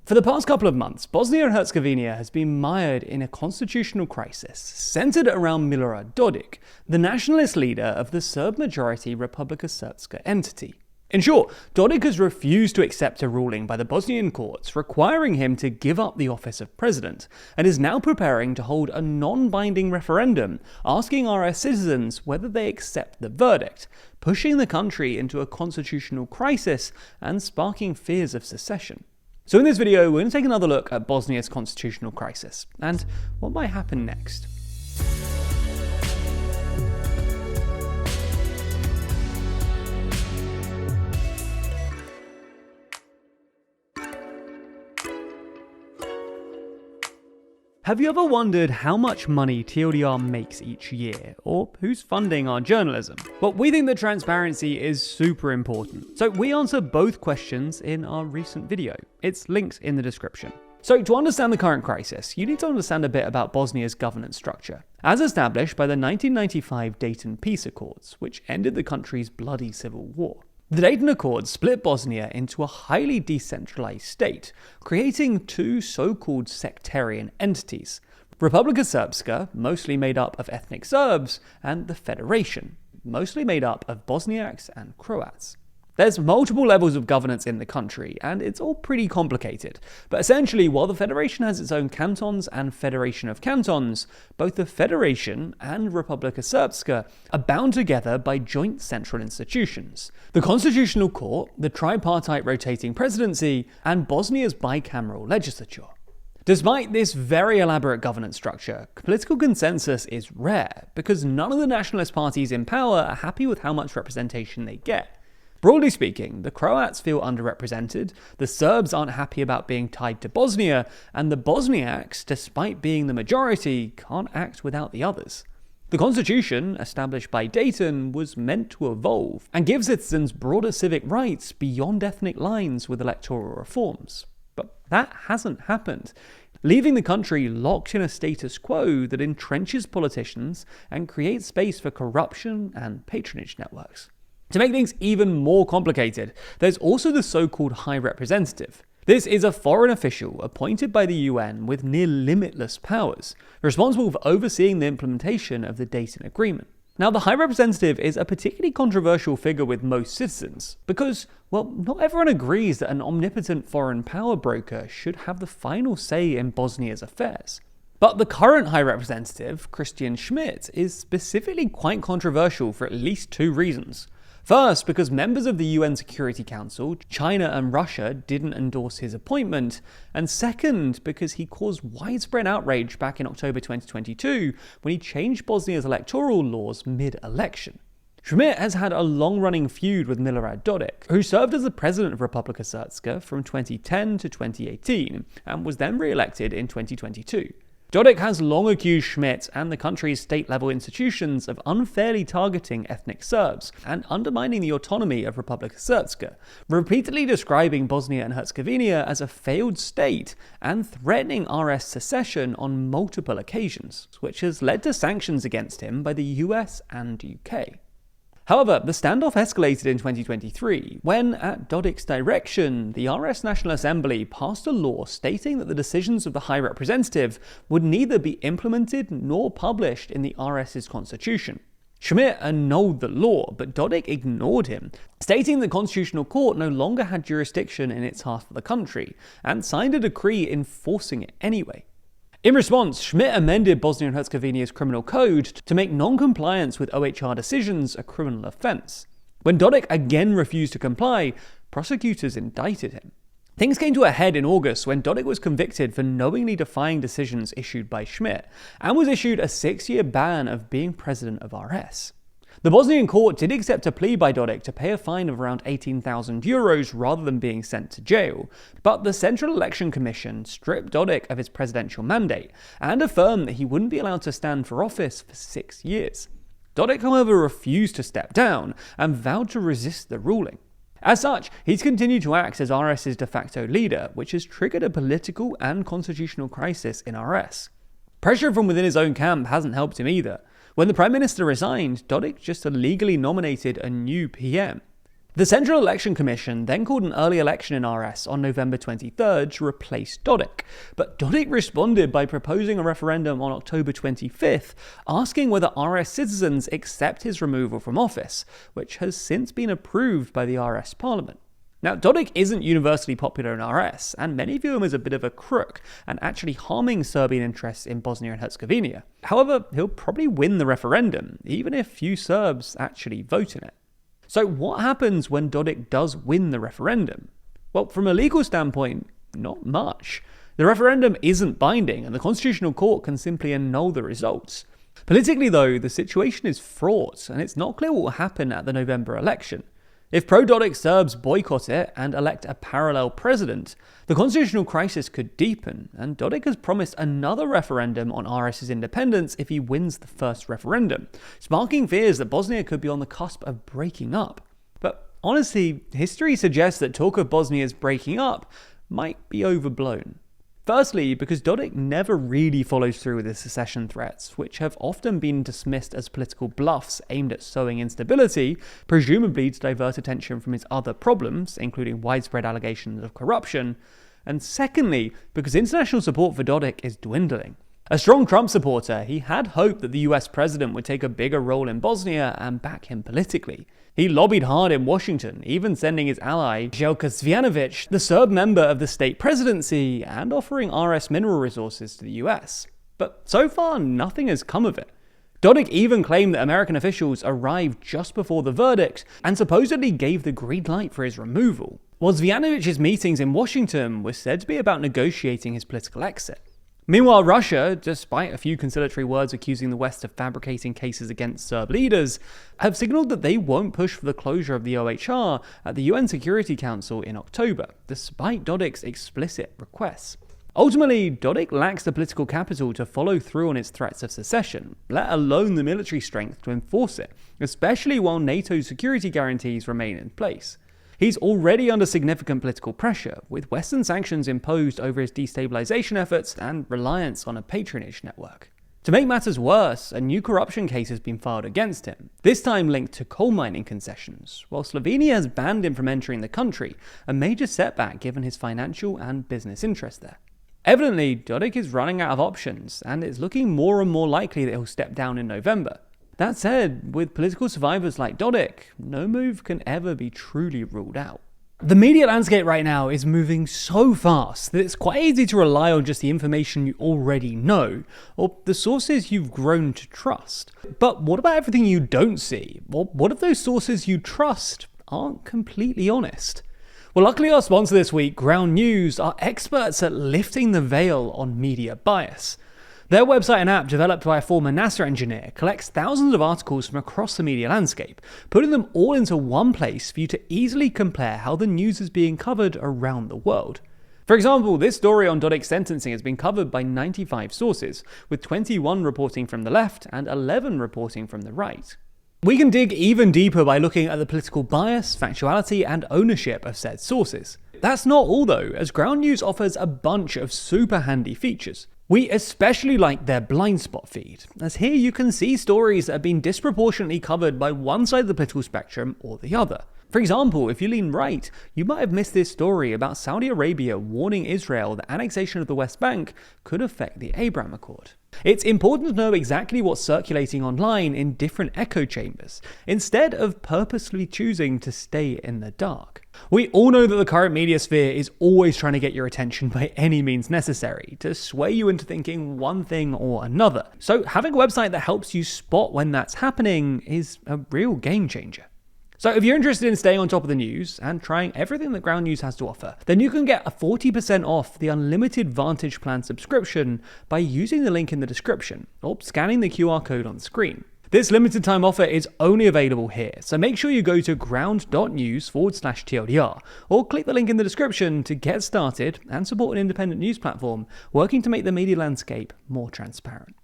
For the past couple of months, Bosnia and Herzegovina has been mired in a constitutional crisis centered around Milorad Dodik, the nationalist leader of the Serb-majority Republika Srpska entity. In short, Dodik has refused to accept a ruling by the Bosnian courts requiring him to give up the office of president, and is now preparing to hold a non-binding referendum asking RS citizens whether they accept the verdict, pushing the country into a constitutional crisis and sparking fears of secession. So in this video, we're going to take another look at Bosnia's constitutional crisis, and what might happen next. Have you ever wondered how much money TLDR makes each year, or who's funding our journalism? Well, we think that transparency is super important, so we answer both questions in our recent video. It's linked in the description. So to understand the current crisis, you need to understand a bit about Bosnia's governance structure, as established by the 1995 Dayton Peace Accords, which ended the country's bloody civil war. The Dayton Accords split Bosnia into a highly decentralized state, creating two so-called sectarian entities: Republika Srpska, mostly made up of ethnic Serbs, and the Federation, mostly made up of Bosniaks and Croats. There's multiple levels of governance in the country, and it's all pretty complicated. But essentially, while the Federation has its own cantons and Federation of Cantons, both the Federation and Republika Srpska are bound together by joint central institutions: the Constitutional Court, the tripartite rotating presidency, and Bosnia's bicameral legislature. Despite this very elaborate governance structure, political consensus is rare, because none of the nationalist parties in power are happy with how much representation they get. Broadly speaking, the Croats feel underrepresented, the Serbs aren't happy about being tied to Bosnia, and the Bosniaks, despite being the majority, can't act without the others. The constitution, established by Dayton, was meant to evolve and give citizens broader civic rights beyond ethnic lines with electoral reforms. But that hasn't happened, leaving the country locked in a status quo that entrenches politicians and creates space for corruption and patronage networks. To make things even more complicated, there's also the so-called High Representative. This is a foreign official appointed by the UN with near limitless powers, responsible for overseeing the implementation of the Dayton Agreement. Now, the High Representative is a particularly controversial figure with most citizens, because, well, not everyone agrees that an omnipotent foreign power broker should have the final say in Bosnia's affairs. But the current High Representative, Christian Schmidt, is specifically quite controversial for at least two reasons. First, because members of the UN Security Council, China and Russia, didn't endorse his appointment, and second, because he caused widespread outrage back in October 2022 when he changed Bosnia's electoral laws mid-election. Schmidt has had a long-running feud with Milorad Dodik, who served as the president of Republika Srpska from 2010 to 2018, and was then re-elected in 2022. Dodik has long accused Schmidt and the country's state-level institutions of unfairly targeting ethnic Serbs and undermining the autonomy of Republika Srpska, repeatedly describing Bosnia and Herzegovina as a failed state and threatening RS secession on multiple occasions, which has led to sanctions against him by the US and UK. However, the standoff escalated in 2023 when, at Dodik's direction, the RS National Assembly passed a law stating that the decisions of the High Representative would neither be implemented nor published in the RS's constitution. Schmidt annulled the law, but Dodik ignored him, stating the Constitutional Court no longer had jurisdiction in its half of the country, and signed a decree enforcing it anyway. In response, Schmidt amended Bosnia and Herzegovina's criminal code to make non-compliance with OHR decisions a criminal offence. When Dodik again refused to comply, prosecutors indicted him. Things came to a head in August when Dodik was convicted for knowingly defying decisions issued by Schmidt, and was issued a 6-year ban of being president of RS. The Bosnian court did accept a plea by Dodik to pay a fine of around €18,000 rather than being sent to jail, but the Central Election Commission stripped Dodik of his presidential mandate and affirmed that he wouldn't be allowed to stand for office for 6 years. Dodik, however, refused to step down and vowed to resist the ruling. As such, he's continued to act as RS's de facto leader, which has triggered a political and constitutional crisis in RS. Pressure from within his own camp hasn't helped him either. When the Prime Minister resigned, Dodik just illegally nominated a new PM. The Central Election Commission then called an early election in RS on November 23rd to replace Dodik, but Dodik responded by proposing a referendum on October 25th, asking whether RS citizens accept his removal from office, which has since been approved by the RS Parliament. Now, Dodik isn't universally popular in RS, and many view him as a bit of a crook and actually harming Serbian interests in Bosnia and Herzegovina. However, he'll probably win the referendum, even if few Serbs actually vote in it. So what happens when Dodik does win the referendum? Well, from a legal standpoint, not much. The referendum isn't binding, and the Constitutional Court can simply annul the results. Politically, though, the situation is fraught, and it's not clear what will happen at the November election. If pro-Dodik Serbs boycott it and elect a parallel president, the constitutional crisis could deepen, and Dodik has promised another referendum on RS's independence if he wins the first referendum, sparking fears that Bosnia could be on the cusp of breaking up. But honestly, history suggests that talk of Bosnia's breaking up might be overblown. Firstly, because Dodik never really follows through with his secession threats, which have often been dismissed as political bluffs aimed at sowing instability, presumably to divert attention from his other problems, including widespread allegations of corruption. And secondly, because international support for Dodik is dwindling. A strong Trump supporter, he had hoped that the US president would take a bigger role in Bosnia and back him politically. He lobbied hard in Washington, even sending his ally, Jelka Cvijanovic, the Serb member of the state presidency, and offering RS mineral resources to the US. But so far, nothing has come of it. Dodik even claimed that American officials arrived just before the verdict and supposedly gave the green light for his removal, while Cvijanovic's meetings in Washington were said to be about negotiating his political exit. Meanwhile, Russia, despite a few conciliatory words accusing the West of fabricating cases against Serb leaders, have signaled that they won't push for the closure of the OHR at the UN Security Council in October, despite Dodik's explicit requests. Ultimately, Dodik lacks the political capital to follow through on its threats of secession, let alone the military strength to enforce it, especially while NATO's security guarantees remain in place. He's already under significant political pressure, with Western sanctions imposed over his destabilization efforts and reliance on a patronage network. To make matters worse, a new corruption case has been filed against him, this time linked to coal mining concessions, while Slovenia has banned him from entering the country, a major setback given his financial and business interests there. Evidently, Dodik is running out of options, and it's looking more and more likely that he'll step down in November. That said, with political survivors like Dodik, no move can ever be truly ruled out. The media landscape right now is moving so fast that it's quite easy to rely on just the information you already know, or the sources you've grown to trust. But what about everything you don't see? Or what if those sources you trust aren't completely honest? Well, luckily our sponsor this week, Ground News, are experts at lifting the veil on media bias. Their website and app, developed by a former NASA engineer, collects thousands of articles from across the media landscape, putting them all into one place for you to easily compare how the news is being covered around the world. For example, this story on Dodik's sentencing has been covered by 95 sources, with 21 reporting from the left and 11 reporting from the right. We can dig even deeper by looking at the political bias, factuality, and ownership of said sources. That's not all though, as Ground News offers a bunch of super handy features. We especially like their blind spot feed, as here you can see stories that have been disproportionately covered by one side of the political spectrum or the other. For example, if you lean right, you might have missed this story about Saudi Arabia warning Israel that annexation of the West Bank could affect the Abraham Accord. It's important to know exactly what's circulating online in different echo chambers, instead of purposely choosing to stay in the dark. We all know that the current media sphere is always trying to get your attention by any means necessary, to sway you into thinking one thing or another. So having a website that helps you spot when that's happening is a real game changer. So if you're interested in staying on top of the news and trying everything that Ground News has to offer, then you can get a 40% off the unlimited Vantage Plan subscription by using the link in the description or scanning the QR code on the screen. This limited time offer is only available here, so make sure you go to ground.news/TLDR or click the link in the description to get started and support an independent news platform working to make the media landscape more transparent.